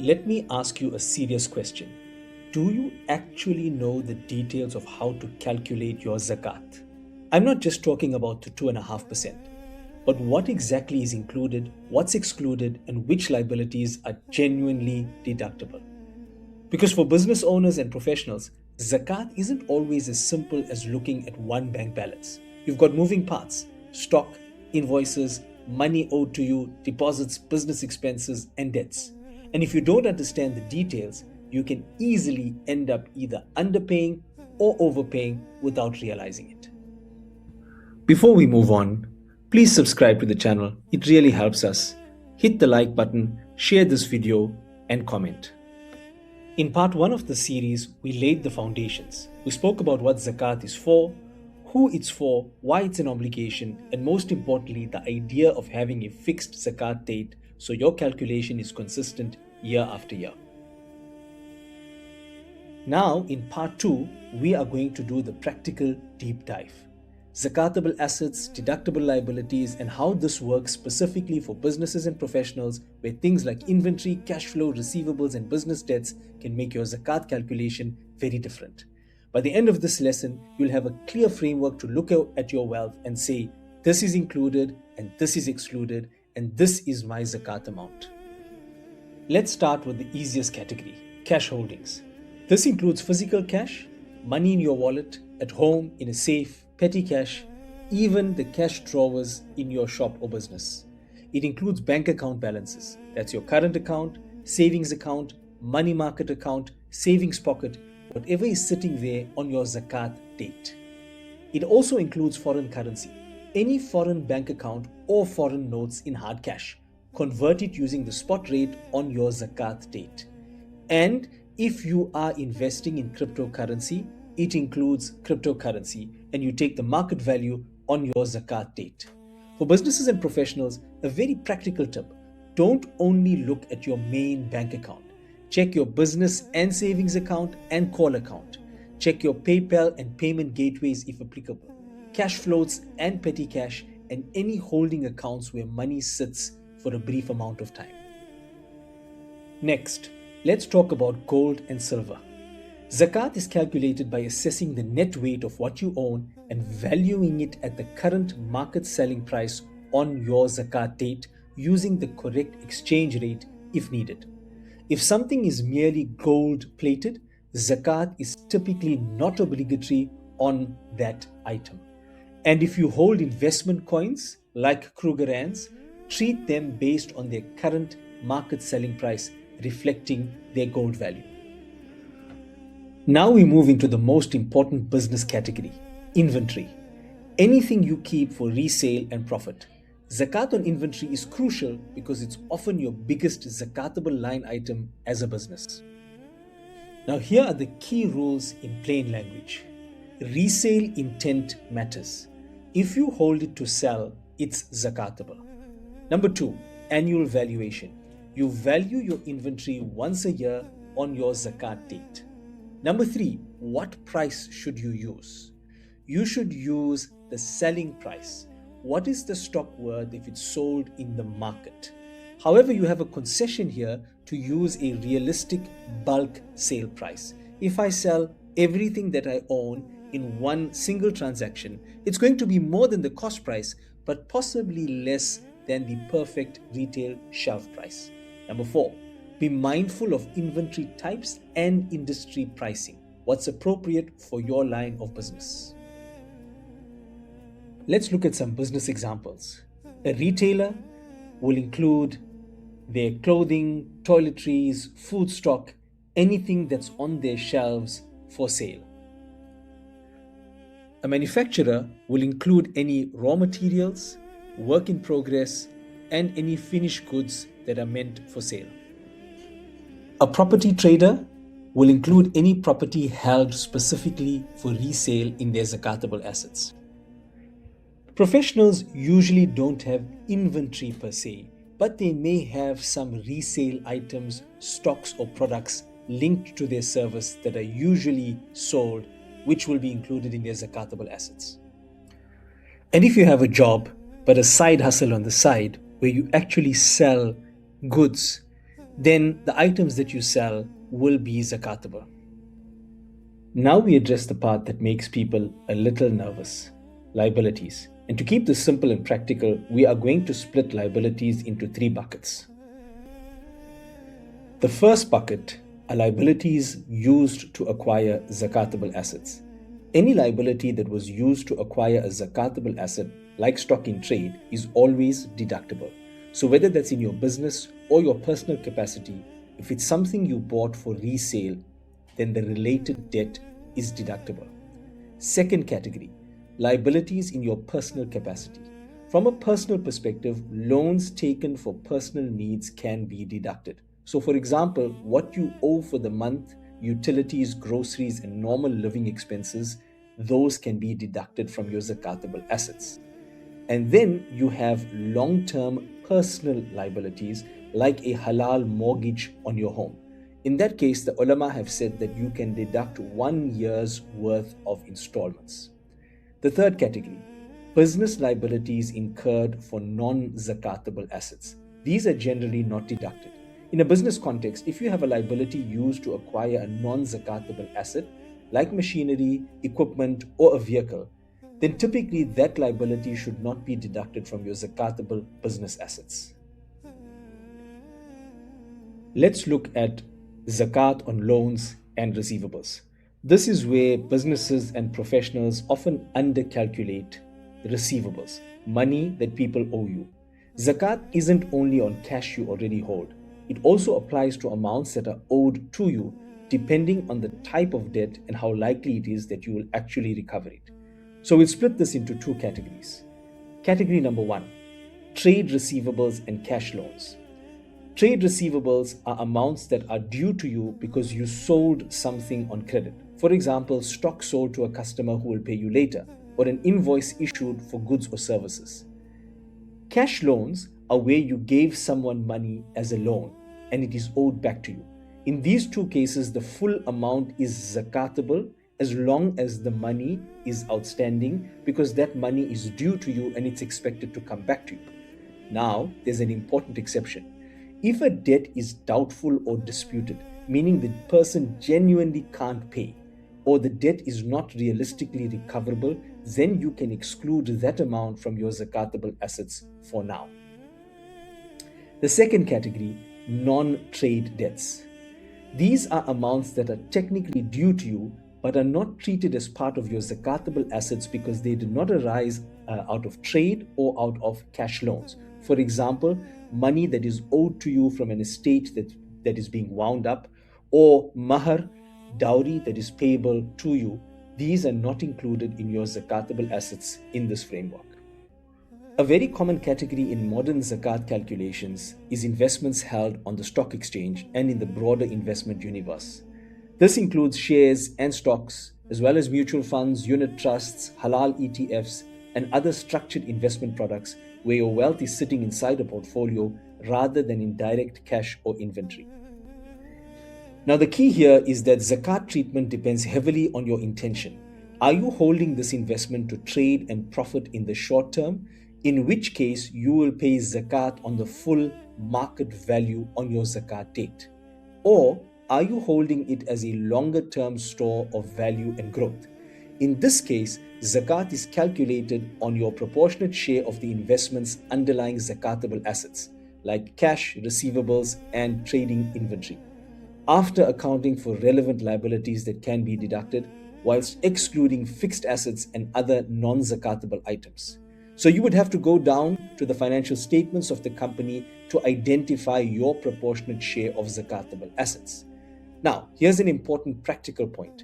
Let me ask you a serious question. Do you actually know the details of how to calculate your zakat? I'm not just talking about the 2.5%, but what exactly is included, what's excluded, and which liabilities are genuinely deductible. Because for business owners and professionals, zakat isn't always as simple as looking at one bank balance. You've got moving parts: stock, invoices, money owed to you, deposits, business expenses, and debts. And if you don't understand the details, you can easily end up either underpaying or overpaying without realizing it. Before we move on, please subscribe to the channel. It really helps us. Hit the like button, share this video, and comment. In part 1 of the series, we laid the foundations. We spoke about what zakat is for, who it's for, why it's an obligation, and most importantly, the idea of having a fixed zakat date so your calculation is consistent year after year. Now, in part 2, we are going to do the practical deep dive. Zakatable assets, deductible liabilities, and how this works specifically for businesses and professionals, where things like inventory, cash flow, receivables, and business debts can make your zakat calculation very different. By the end of this lesson, you'll have a clear framework to look at your wealth and say, this is included, and this is excluded, and this is my zakat amount. Let's start with the easiest category: cash holdings. This includes physical cash, money in your wallet, at home, in a safe, petty cash, even the cash drawers in your shop or business. It includes bank account balances. That's your current account, savings account, money market account, savings pocket, whatever is sitting there on your zakat date. It also includes foreign currency, any foreign bank account or foreign notes in hard cash. Convert it using the spot rate on your zakat date. And if you are investing in cryptocurrency, it includes cryptocurrency, and you take the market value on your zakat date. For businesses and professionals, a very practical tip: don't only look at your main bank account. Check your business and savings account and call account. Check your PayPal and payment gateways if applicable, cash floats and petty cash, and any holding accounts where money sits for a brief amount of time. Next, let's talk about gold and silver. Zakat is calculated by assessing the net weight of what you own and valuing it at the current market selling price on your zakat date using the correct exchange rate if needed. If something is merely gold plated, zakat is typically not obligatory on that item. And if you hold investment coins like Krugerrands, treat them based on their current market selling price, reflecting their gold value. Now we move into the most important business category: inventory. Anything you keep for resale and profit. Zakat on inventory is crucial because it's often your biggest zakatable line item as a business. Now, here are the key rules in plain language. Resale intent matters. If you hold it to sell, it's zakatable. Number 2, annual valuation. You value your inventory once a year on your zakat date. Number 3, what price should you use? You should use the selling price. What is the stock worth if it's sold in the market? However, you have a concession here to use a realistic bulk sale price. If I sell everything that I own in one single transaction, it's going to be more than the cost price, but possibly less than the perfect retail shelf price. Number 4, be mindful of inventory types and industry pricing. What's appropriate for your line of business? Let's look at some business examples. A retailer will include their clothing, toiletries, food stock, anything that's on their shelves for sale. A manufacturer will include any raw materials, work in progress, and any finished goods that are meant for sale. A property trader will include any property held specifically for resale in their zakatable assets. Professionals usually don't have inventory per se, but they may have some resale items, stocks, or products linked to their service that are usually sold, which will be included in their zakatable assets. And if you have a job, but a side hustle on the side where you actually sell goods, then the items that you sell will be zakatable. Now we address the part that makes people a little nervous: liabilities. And to keep this simple and practical, we are going to split liabilities into three buckets. The first bucket are liabilities used to acquire zakatable assets. Any liability that was used to acquire a zakatable asset, like stock in trade, is always deductible. So, whether that's in your business or your personal capacity, if it's something you bought for resale, then the related debt is deductible. Second category, liabilities in your personal capacity. From a personal perspective, loans taken for personal needs can be deducted. So, for example, what you owe for the month, utilities, groceries, and normal living expenses, those can be deducted from your zakatable assets. And then you have long term personal liabilities like a halal mortgage on your home. In that case, the ulama have said that you can deduct 1 year's worth of installments. The third category, business liabilities incurred for non-zakatable assets. These are generally not deducted. In a business context, if you have a liability used to acquire a non-zakatable asset, like machinery, equipment, or a vehicle, then typically that liability should not be deducted from your zakatable business assets. Let's look at zakat on loans and receivables. This is where businesses and professionals often undercalculate receivables, money that people owe you. Zakat isn't only on cash you already hold, it also applies to amounts that are owed to you depending on the type of debt and how likely it is that you will actually recover it. So we'll split this into two categories. Category number one, trade receivables and cash loans. Trade receivables are amounts that are due to you because you sold something on credit. For example, stock sold to a customer who will pay you later, or an invoice issued for goods or services. Cash loans are where you gave someone money as a loan and it is owed back to you. In these two cases, the full amount is zakatable as long as the money is outstanding, because that money is due to you and it's expected to come back to you. Now, there's an important exception. If a debt is doubtful or disputed, meaning the person genuinely can't pay, or the debt is not realistically recoverable, then you can exclude that amount from your zakatable assets for now. The second category, non-trade debts. These are amounts that are technically due to you but are not treated as part of your zakatable assets because they did not arise out of trade or out of cash loans. For example, money that is owed to you from an estate that is being wound up, or mahar, dowry that is payable to you. These are not included in your zakatable assets in this framework. A very common category in modern zakat calculations is investments held on the stock exchange and in the broader investment universe. This includes shares and stocks, as well as mutual funds, unit trusts, halal ETFs, and other structured investment products where your wealth is sitting inside a portfolio rather than in direct cash or inventory. Now, the key here is that zakat treatment depends heavily on your intention. Are you holding this investment to trade and profit in the short term? In which case, you will pay zakat on the full market value on your zakat date. Or are you holding it as a longer term store of value and growth? In this case, zakat is calculated on your proportionate share of the investment's underlying zakatable assets, like cash, receivables, and trading inventory, after accounting for relevant liabilities that can be deducted, whilst excluding fixed assets and other non-zakatable items. So you would have to go down to the financial statements of the company to identify your proportionate share of zakatable assets. Now, here's an important practical point.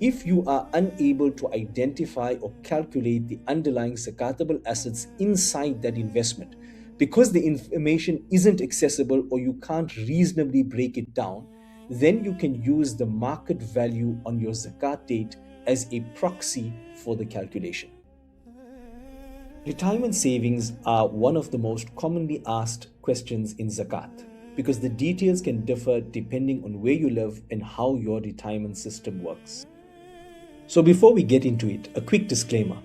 If you are unable to identify or calculate the underlying zakatable assets inside that investment, because the information isn't accessible or you can't reasonably break it down, then you can use the market value on your zakat date as a proxy for the calculation. Retirement savings are one of the most commonly asked questions in zakat because the details can differ depending on where you live and how your retirement system works. So before we get into it, a quick disclaimer.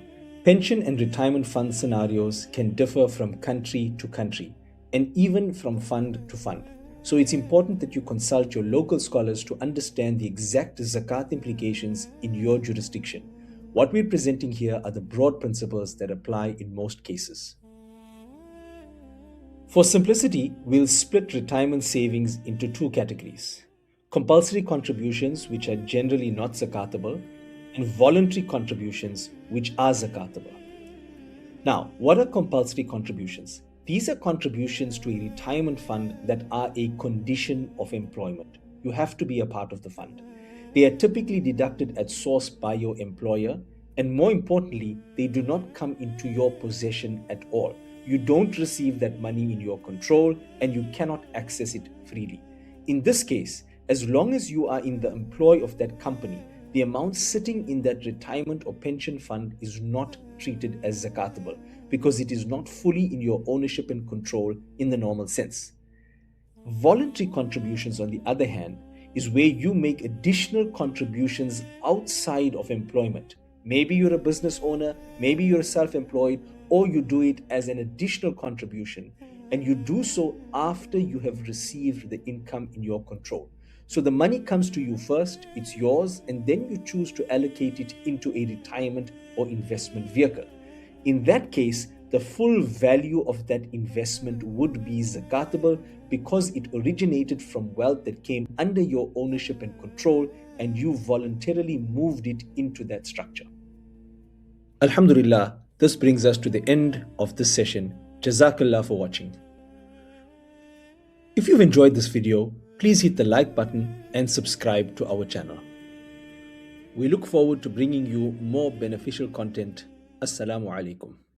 Pension and retirement fund scenarios can differ from country to country and even from fund to fund. So it's important that you consult your local scholars to understand the exact zakat implications in your jurisdiction. What we're presenting here are the broad principles that apply in most cases. For simplicity, we'll split retirement savings into two categories: compulsory contributions, which are generally not zakatable, and voluntary contributions, which are zakatable. Now, what are compulsory contributions? These are contributions to a retirement fund that are a condition of employment. You have to be a part of the fund. They are typically deducted at source by your employer, and more importantly, they do not come into your possession at all. You don't receive that money in your control, and you cannot access it freely. In this case, as long as you are in the employ of that company, the amount sitting in that retirement or pension fund is not treated as zakatable because it is not fully in your ownership and control in the normal sense. Voluntary contributions, on the other hand, is where you make additional contributions outside of employment. Maybe you're a business owner, maybe you're self employed, or you do it as an additional contribution, and you do so after you have received the income in your control. So the money comes to you first, it's yours, and then you choose to allocate it into a retirement or investment vehicle. In that case, the full value of that investment would be zakatable because it originated from wealth that came under your ownership and control, and you voluntarily moved it into that structure. Alhamdulillah, this brings us to the end of this session. Jazakallah for watching. If you've enjoyed this video, please hit the like button and subscribe to our channel. We look forward to bringing you more beneficial content. Assalamu alaikum.